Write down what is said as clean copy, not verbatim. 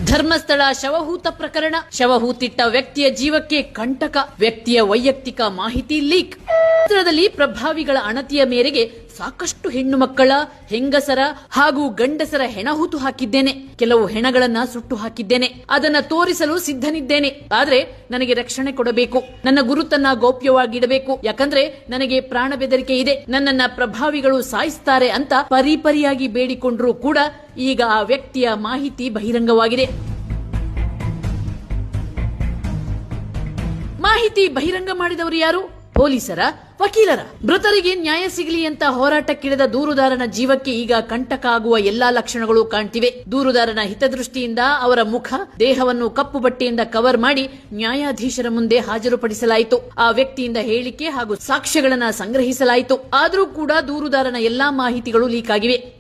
ಧರ್ಮಸ್ಥಳ ಶವಹೂತ ಪ್ರಕರಣ. ಶವಹೂತಿಟ್ಟ ವ್ಯಕ್ತಿಯ ಜೀವಕ್ಕೆ ಕಂಟಕ. ವ್ಯಕ್ತಿಯ ವೈಯಕ್ತಿಕ ಮಾಹಿತಿ ಲೀಕ್. ಚಿತ್ರದಲ್ಲಿ ಪ್ರಭಾವಿಗಳ ಅಣತಿಯ ಮೇರೆಗೆ ಸಾಕಷ್ಟು ಹೆಣ್ಣು ಮಕ್ಕಳ, ಹೆಂಗಸರ ಹಾಗೂ ಗಂಡಸರ ಹೆಣ ಹೂತು ಹಾಕಿದ್ದೇನೆ. ಕೆಲವು ಹೆಣಗಳನ್ನ ಸುಟ್ಟು ಹಾಕಿದ್ದೇನೆ. ಅದನ್ನ ತೋರಿಸಲು ಸಿದ್ಧನಿದ್ದೇನೆ. ಆದ್ರೆ ನನಗೆ ರಕ್ಷಣೆ ಕೊಡಬೇಕು. ನನ್ನ ಗುರುತನ್ನ ಗೌಪ್ಯವಾಗಿಡಬೇಕು. ಯಾಕಂದ್ರೆ ನನಗೆ ಪ್ರಾಣ ಬೆದರಿಕೆ ಇದೆ. ನನ್ನನ್ನ ಪ್ರಭಾವಿಗಳು ಸಾಯಿಸ್ತಾರೆ ಅಂತ ಪರಿಪರಿಯಾಗಿ ಬೇಡಿಕೊಂಡ್ರೂ ಕೂಡ ಈಗ ಆ ವ್ಯಕ್ತಿಯ ಮಾಹಿತಿ ಬಹಿರಂಗವಾಗಿದೆ. ಮಾಹಿತಿ ಬಹಿರಂಗ ಮಾಡಿದವರು ಯಾರು? ಪೊಲೀಸರ, ವಕೀಲರ? ಮೃತರಿಗೆ ನ್ಯಾಯ ಸಿಗಲಿ ಅಂತ ಹೋರಾಟಕ್ಕಿಳಿದ ದೂರುದಾರನ ಜೀವಕ್ಕೆ ಈಗ ಕಂಟಕ ಆಗುವ ಎಲ್ಲಾ ಲಕ್ಷಣಗಳು ಕಾಣ್ತಿವೆ. ದೂರುದಾರನ ಹಿತದೃಷ್ಟಿಯಿಂದ ಅವರ ಮುಖ, ದೇಹವನ್ನು ಕಪ್ಪು ಬಟ್ಟೆಯಿಂದ ಕವರ್ ಮಾಡಿ ನ್ಯಾಯಾಧೀಶರ ಮುಂದೆ ಹಾಜರುಪಡಿಸಲಾಯಿತು. ಆ ವ್ಯಕ್ತಿಯಿಂದ ಹೇಳಿಕೆ ಹಾಗೂ ಸಾಕ್ಷ್ಯಗಳನ್ನ ಸಂಗ್ರಹಿಸಲಾಯಿತು. ಆದರೂ ಕೂಡ ದೂರುದಾರನ ಎಲ್ಲಾ ಮಾಹಿತಿಗಳು ಲೀಕ್ ಆಗಿವೆ.